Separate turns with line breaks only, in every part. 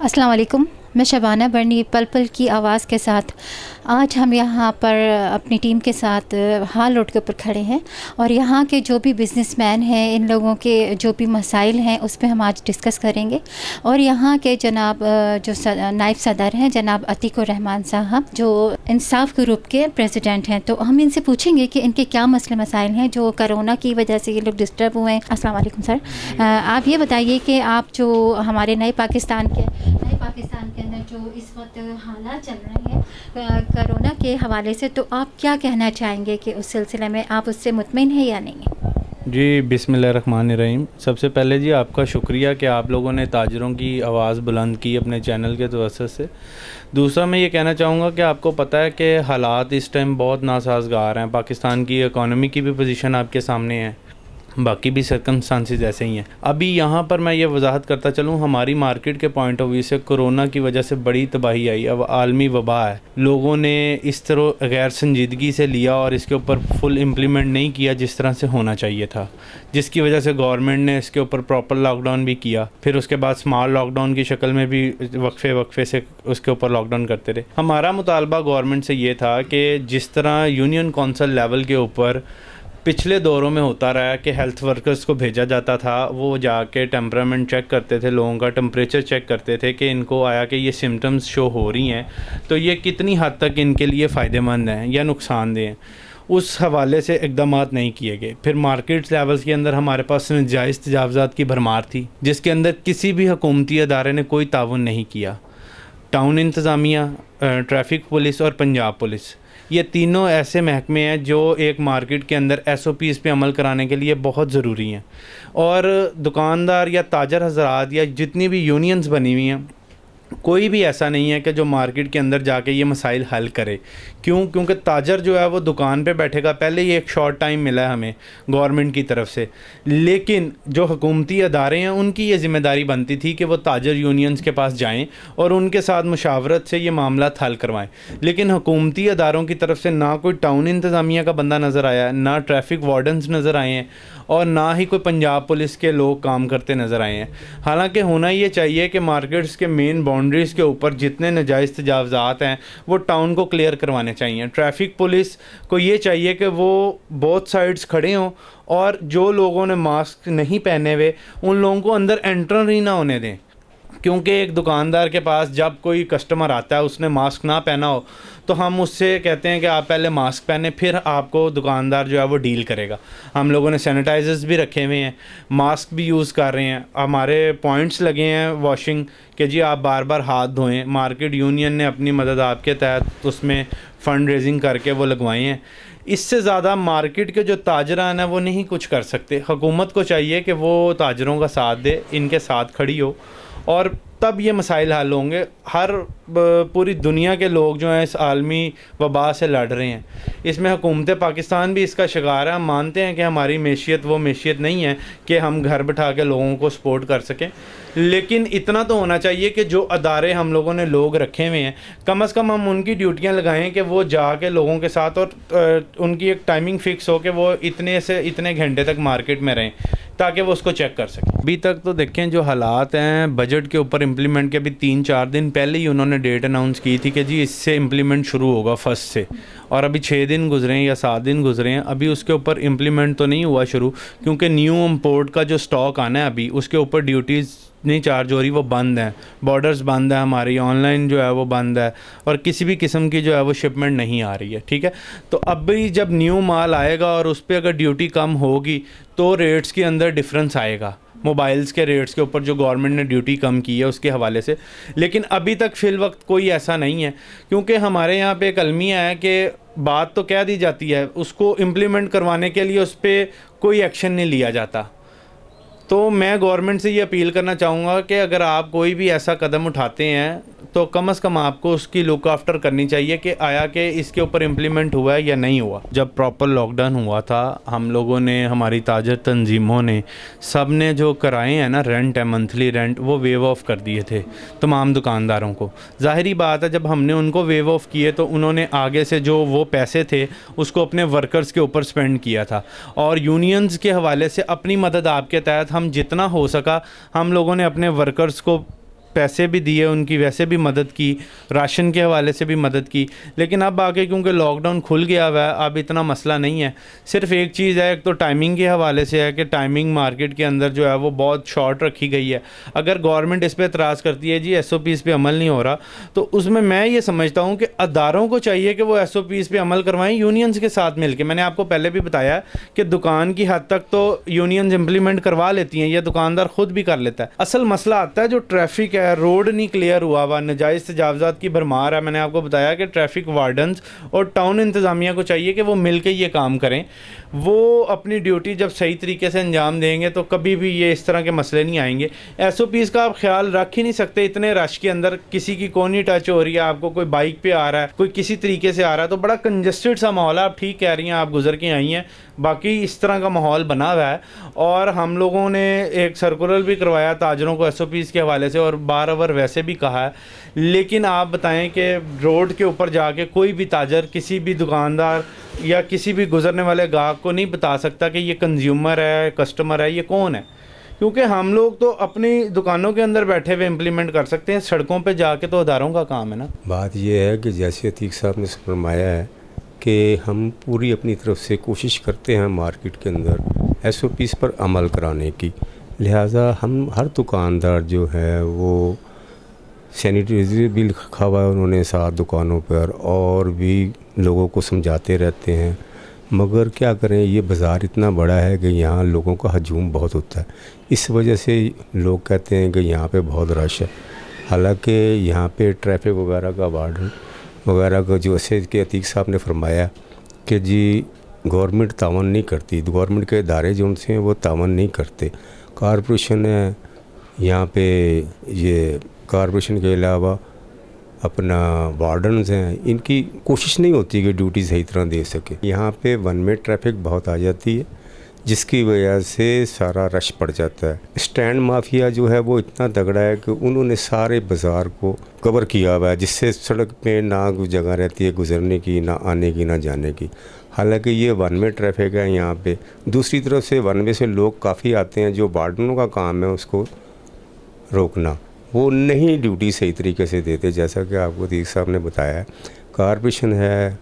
अस्सलाम वालेकुम। मैं शबाना बर्नी पल पल की आवाज़ के साथ आज हम यहाँ पर अपनी टीम के साथ हाल रोड के ऊपर खड़े हैं और यहाँ के जो भी बिज़नेसमैन हैं, इन लोगों के जो भी मसाइल हैं उस पे हम आज डिस्कस करेंगे। और यहाँ के जनाब जो नायब सदर हैं जनाब अतीकुर रहमान साहब, जो इंसाफ ग्रुप के प्रेसिडेंट हैं, तो हम इनसे पूछेंगे कि इनके क्या मसले मसाइल हैं जो कोरोना की वजह से ये लोग डिस्टर्ब हुए हैं। अस्सलाम वालेकुम सर, आप ये बताइए कि आप जो हमारे नए पाकिस्तान के अंदर जो इस वक्त हालात चल रहे हैं कोरोना के हवाले से, तो आप क्या कहना चाहेंगे कि उस सिलसिले में आप उससे मुतमिन हैं या नहीं?
जी बिस्मिल्लाहिर्रहमानिर्रहीम। सबसे पहले जी आपका शुक्रिया कि आप लोगों ने ताजरों की आवाज़ बुलंद की अपने चैनल के तवज्जो से। दूसरा मैं ये कहना चाहूँगा कि आपको पता है कि हालात इस टाइम बहुत नासाजगार हैं। पाकिस्तान की इकॉनमी की भी पोजीशन आपके सामने है, बाकी भी सर्कमस्टांसेस ऐसे ही हैं। अभी यहाँ पर मैं ये वजाहत करता चलूँ, हमारी मार्केट के पॉइंट ऑफ व्यू से कोरोना की वजह से बड़ी तबाही आई। अब आलमी वबा है, लोगों ने इस तरह गैर संजीदगी से लिया और इसके ऊपर फुल इम्प्लीमेंट नहीं किया जिस तरह से होना चाहिए था, जिसकी वजह से गवर्नमेंट ने इसके ऊपर प्रॉपर लॉकडाउन भी किया। फिर उसके बाद स्मॉल लॉकडाउन की शक्ल में भी वक्फे से उसके ऊपर लॉकडाउन करते रहे। हमारा मुतालबा गवर्नमेंट से ये था कि जिस तरह यूनियन कौंसिल लेवल के ऊपर पिछले दौरों में होता रहा कि हेल्थ वर्कर्स को भेजा जाता था, वो जाके टेम्परामेंट चेक करते थे, लोगों का टेम्परेचर चेक करते थे कि इनको आया कि ये सिम्टम्स शो हो रही हैं तो ये कितनी हद तक इनके लिए फ़ायदेमंद हैं या नुकसानदेह हैं, उस हवाले से इक़दाम नहीं किए गए। फिर मार्केट लेवल्स के अंदर हमारे पास नाजायज़ तजावज़ात की भरमार थी, जिसके अंदर किसी भी हुकूमती अदारे ने कोई ताउन नहीं किया। टाउन इंतज़ामिया, ट्रैफिक पुलिस और पंजाब पुलिस, ये तीनों ऐसे महकमे हैं जो एक मार्केट के अंदर SOPs पे अमल कराने के लिए बहुत ज़रूरी हैं। और दुकानदार या ताजर हज़रात या जितनी भी यूनियंस बनी हुई हैं, कोई भी ऐसा नहीं है कि जो मार्केट के अंदर जाके ये मसाइल हल करे। क्योंकि ताजर जो है वो दुकान पे बैठेगा। पहले ही एक शॉर्ट टाइम मिला है हमें गवर्नमेंट की तरफ से, लेकिन जो हुकूमती अदारे हैं उनकी ये ज़िम्मेदारी बनती थी कि वो ताजर यूनियंस के पास जाएं और उनके साथ मुशावरत से ये मामला हल करवाएं। लेकिन हुकूमती अदारों की तरफ से ना कोई टाउन इंतज़ामिया का बंदा नज़र आया, ना ट्रैफिक वार्डन्स नज़र आए हैं और ना ही कोई पंजाब पुलिस के लोग काम करते नज़र आए हैं। हालांकि होना ये चाहिए कि मार्केट्स के मेन बाउंड्रीज़ के ऊपर जितने नाजायज़ तजावज़ात हैं वो टाउन को क्लियर करवाने चाहिए। ट्रैफिक पुलिस को ये चाहिए कि वो बोथ साइड्स खड़े हों और जो लोगों ने मास्क नहीं पहने हुए उन लोगों को अंदर एंटर ही ना होने दें। क्योंकि एक दुकानदार के पास जब कोई कस्टमर आता है उसने मास्क ना पहना हो तो हम उससे कहते हैं कि आप पहले मास्क पहने, फिर आपको दुकानदार जो है वो डील करेगा। हम लोगों ने सैनिटाइजर्स भी रखे हुए हैं, मास्क भी यूज़ कर रहे हैं, हमारे पॉइंट्स लगे हैं वॉशिंग के जी आप बार बार हाथ धोएं। मार्केट यूनियन ने अपनी मदद आपके तहत उसमें फ़ंड रेजिंग करके वो लगवाए हैं। इससे ज़्यादा मार्केट के जो ताजरान हैं वो नहीं कुछ कर सकते। हुकूमत को चाहिए कि वो ताजरों का साथ दे, इनके साथ खड़ी हो और तब ये मसाइल हल होंगे। हर पूरी दुनिया के लोग जो हैं इस आलमी वबा से लड़ रहे हैं, इसमें हुकूमत पाकिस्तान भी इसका शिकार है। हम मानते हैं कि हमारी मैशियत वो मैशियत नहीं है कि हम घर बैठा के लोगों को सपोर्ट कर सकें, लेकिन इतना तो होना चाहिए कि जो अदारे हम लोगों ने लोग रखे हुए हैं कम से कम हम उनकी ड्यूटियां लगाएं कि वो जाके लोगों के साथ और उनकी एक टाइमिंग फ़िक्स हो कि वो इतने से इतने घंटे तक मार्केट में रहें ताकि वो उसको चेक कर सकें। अभी तक तो देखें जो हालात हैं बजट के ऊपर इम्प्लीमेंट के, अभी 3-4 दिन पहले ही उन्होंने डेट अनाउंस की थी कि जी इससे इम्प्लीमेंट शुरू होगा 1 से, और अभी 6 दिन गुजरे हैं या 7 दिन गुजरे हैं, अभी उसके ऊपर इम्प्लीमेंट तो नहीं हुआ शुरू। क्योंकि न्यू इम्पोर्ट का जो स्टॉक आना है अभी उसके ऊपर ड्यूटीज़ नहीं चार्ज हो रही, वो बंद हैं, बॉर्डर्स बंद है, हमारी ऑनलाइन जो है वो बंद है और किसी भी किस्म की जो है वो शिपमेंट नहीं आ रही है। ठीक है, तो अब भी जब न्यू माल आएगा और उस पर अगर ड्यूटी कम होगी तो रेट्स के अंदर डिफरेंस आएगा, मोबाइल्स के रेट्स के ऊपर जो गवर्नमेंट ने ड्यूटी कम की है उसके हवाले से। लेकिन अभी तक फ़िल वक्त कोई ऐसा नहीं है, क्योंकि हमारे यहाँ पे एक अलमिया है कि बात तो कह दी जाती है, उसको इम्प्लीमेंट करवाने के लिए उस पर कोई एक्शन नहीं लिया जाता। तो मैं गवर्नमेंट से ये अपील करना चाहूँगा कि अगर आप कोई भी ऐसा कदम उठाते हैं तो कम से कम आपको उसकी लुक आफ्टर करनी चाहिए कि आया कि इसके ऊपर इम्प्लीमेंट हुआ है या नहीं हुआ। जब प्रॉपर लॉकडाउन हुआ था हम लोगों ने, हमारी ताजर तंजीमों ने, सब ने जो कराए हैं ना रेंट है, मंथली रेंट, वो वेव ऑफ कर दिए थे तमाम दुकानदारों को। ज़ाहिरी बात है जब हमने उनको वेव ऑफ किए तो उन्होंने आगे से जो वो पैसे थे उसको अपने वर्कर्स के ऊपर स्पेंड किया था। और यूनियंस के हवाले से अपनी मदद आपके तहत हम जितना हो सका हम लोगों ने अपने वर्कर्स को पैसे भी दिए, उनकी वैसे भी मदद की, राशन के हवाले से भी मदद की। लेकिन अब आगे क्योंकि लॉकडाउन खुल गया हुआ है, अब इतना मसला नहीं है। सिर्फ एक चीज़ है, एक तो टाइमिंग के हवाले से है कि टाइमिंग मार्केट के अंदर जो है वो बहुत शॉर्ट रखी गई है। अगर गवर्नमेंट इस पर एतराज़ करती है जी SOPs पे अमल नहीं हो रहा, तो उसमें मैं ये समझता हूँ कि अदारों को चाहिए कि वो SOPs पे अमल करवाएं यूनियंस के साथ मिलकर। मैंने आपको पहले भी बताया कि दुकान की हद तक तो यूनियंस इम्प्लीमेंट करवा लेती हैं, या दुकानदार खुद भी कर लेता है। असल मसला आता है जो ट्रैफिक है, रोड नहीं क्लियर हुआ नजायज़ तजावज़ात की भरमार है। मैंने आपको बताया कि ट्रैफिक वार्डन्स और टाउन इंतज़ामिया को चाहिए कि वो मिल के ये काम करें। वो अपनी ड्यूटी जब सही तरीके से अंजाम देंगे तो कभी भी ये इस तरह के मसले नहीं आएंगे। SOPs का आप ख्याल रख ही नहीं सकते इतने रश के अंदर, किसी की कोनी टच हो रही है आपको, कोई बाइक पे आ रहा है, कोई किसी तरीके से आ रहा है, तो बड़ा कंजस्टेड सा माहौल है। आप ठीक कह रही हैं, आप गुजर के आई हैं, बाकी इस तरह का माहौल बना हुआ है। और हम लोगों ने एक सर्कुलर भी करवाया ताजरों को SOPs के हवाले से, और बार बार वैसे भी कहा है। लेकिन आप बताएं कि रोड के ऊपर जाके कोई भी ताजर किसी भी दुकानदार या किसी भी गुजरने वाले गाहक को नहीं बता सकता कि ये कंज्यूमर है, कस्टमर है, ये कौन है। क्योंकि हम लोग तो अपनी दुकानों के अंदर बैठे हुए इम्प्लीमेंट कर सकते हैं, सड़कों पे जाके तो अदारों का काम है ना।
बात ये है कि जैसे अतीक साहब ने फरमाया है कि हम पूरी अपनी तरफ से कोशिश करते हैं मार्केट के अंदर SOPs पर अमल कराने की। लिहाजा हम हर दुकानदार जो है वो सैनिटाइजर भी लिखा हुआ है उन्होंने साथ दुकानों पर, और भी लोगों को समझाते रहते हैं। मगर क्या करें, ये बाज़ार इतना बड़ा है कि यहाँ लोगों का हजूम बहुत होता है। इस वजह से लोग कहते हैं कि यहाँ पे बहुत रश है। हालांकि यहाँ पे ट्रैफिक वगैरह का वार्डन वगैरह का जो ऐसे कि अतीक साहब ने फरमाया कि जी गवर्नमेंट तावन नहीं करती, गवर्नमेंट के इदारे जो उनसे हैं वो तावन नहीं करते। कॉरपोरेशन है यहाँ पे, ये कॉरपोरेशन के अलावा अपना वार्डन्स हैं, इनकी कोशिश नहीं होती कि ड्यूटी सही तरह दे सके। यहाँ पे वन वे ट्रैफिक बहुत आ जाती है, जिसकी वजह से सारा रश पड़ जाता है। स्टैंड माफिया जो है वो इतना तगड़ा है कि उन्होंने सारे बाज़ार को कवर किया हुआ है, जिससे सड़क पे ना जगह रहती है गुजरने की, ना आने की, ना जाने की। हालांकि ये वन वे ट्रैफिक है यहाँ पे। दूसरी तरफ से वन वे से लोग काफ़ी आते हैं, जो वार्डनों का काम है उसको रोकना, वो नहीं ड्यूटी सही तरीके से देते। जैसा कि आपको अतीक साहब ने बताया, कॉरपोरेशन है,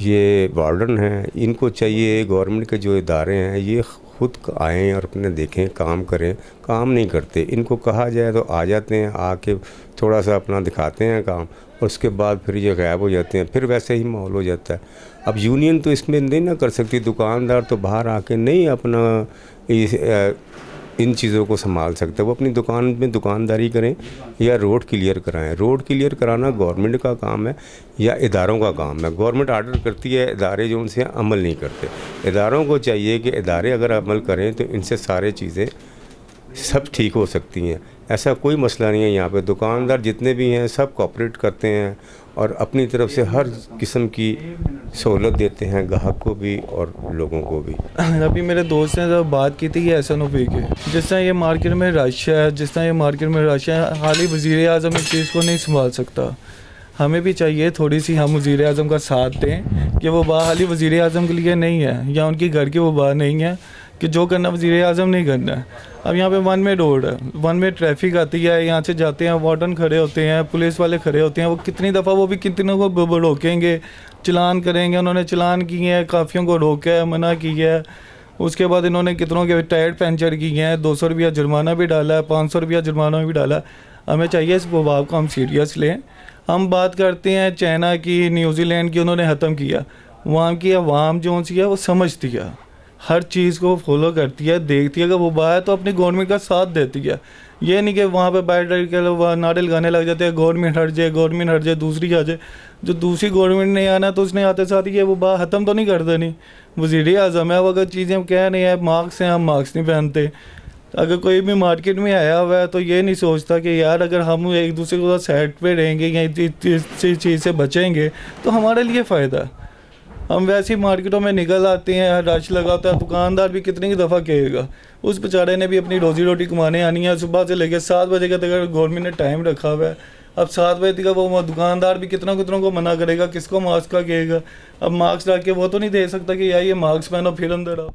ये वार्डन है, इनको चाहिए गवर्नमेंट के जो इदारे हैं ये खुद आएँ और अपने देखें, काम करें। काम नहीं करते, इनको कहा जाए तो आ जाते हैं, आके थोड़ा सा अपना दिखाते हैं काम, और उसके बाद फिर ये गायब हो जाते हैं, फिर वैसे ही माहौल हो जाता है। अब यूनियन तो इसमें नहीं ना कर सकती, दुकानदार तो बाहर आके नहीं अपना इन चीज़ों को संभाल सकते। वो अपनी दुकान में दुकानदारी करें या रोड क्लियर कराएं। रोड क्लियर कराना गवर्नमेंट का काम है या इदारों का काम है। गवर्नमेंट आर्डर करती है, इदारे जो उनसे अमल नहीं करते। इदारों को चाहिए कि इदारे अगर अमल करें तो इनसे सारे चीज़ें सब ठीक हो सकती हैं। ऐसा कोई मसला नहीं है। यहाँ पे दुकानदार जितने भी हैं सब कोऑपरेट करते हैं और अपनी तरफ से हर किस्म की सहूलत देते हैं, ग्राहक को भी और लोगों को भी।
अभी मेरे दोस्त ने जब बात की थी कि SNOP के, जिस तरह ये मार्केट में रश है, हाल ही वज़ीर आज़म इस चीज़ को नहीं संभाल सकता। हमें भी चाहिए थोड़ी सी हम वज़ीर आज़म का साथ दें कि वो बात हाली वज़ीर आज़म के लिए नहीं है या उनकी घर की वो बात नहीं है कि जो करना वज़ीर आज़म नहीं करना है। अब यहाँ पे वन वे रोड है, वन वे ट्रैफिक आती है, यहाँ से जाते हैं, वार्डन खड़े होते हैं, पुलिस वाले खड़े होते हैं। वो कितनी दफ़ा वो भी कितनों को रोकेंगे, चलान करेंगे। उन्होंने चलान किए हैं, काफ़ियों को रोका है, मना किया है। उसके बाद इन्होंने कितनों के टायर पंचर किए हैं, 200 रुपया जुर्माना भी डाला है, 500 रुपया जुर्माना भी डाला है। हमें चाहिए इस वबाव को हम सीरियस लें। हम बात करते हैं चाइना की, न्यूजीलैंड की, उन्होंने ख़त्म किया। वहाँ की आवाम जो सी है वो समझती है, हर चीज़ को फॉलो करती है, देखती है। अगर वो बात तो अपनी गवर्नमेंट का साथ देती है। ये नहीं कि वहाँ पे बैठ के नारे लगाने लग जाते हैं, गवर्नमेंट हट जाए, गवर्नमेंट हट जाए, दूसरी आ जाए। जो दूसरी गवर्नमेंट नहीं आना तो उसने आते साथ ये वो बात ख़त्म तो नहीं कर देनी। वज़ीर आज़म है, वो अगर चीज़ें हम कह नहीं है, मास्क हैं, हम मास्क नहीं पहनते। अगर कोई भी मार्केट में आया हुआ है तो ये नहीं सोचता कि यार अगर हम एक दूसरे को साइड पे रहेंगे या इस चीज़ से बचेंगे तो हमारे लिए फ़ायदा है। हम वैसी मार्केटों में निकल आते हैं, रश लगा होता है, दुकानदार भी कितनी की दफ़ा कहेगा। उस बेचारे ने भी अपनी रोज़ी रोटी कमाने आनी है। सुबह से लेकर 7 बजे का तक गवर्नमेंट ने टाइम रखा हुआ है। अब 7 बजे तक वो दुकानदार भी कितनों को मना करेगा, किसको मास्क का कहेगा। अब मास्क रख के वो तो नहीं दे सकता कि यार ये मास्क पहनो फिर अंदर आओ।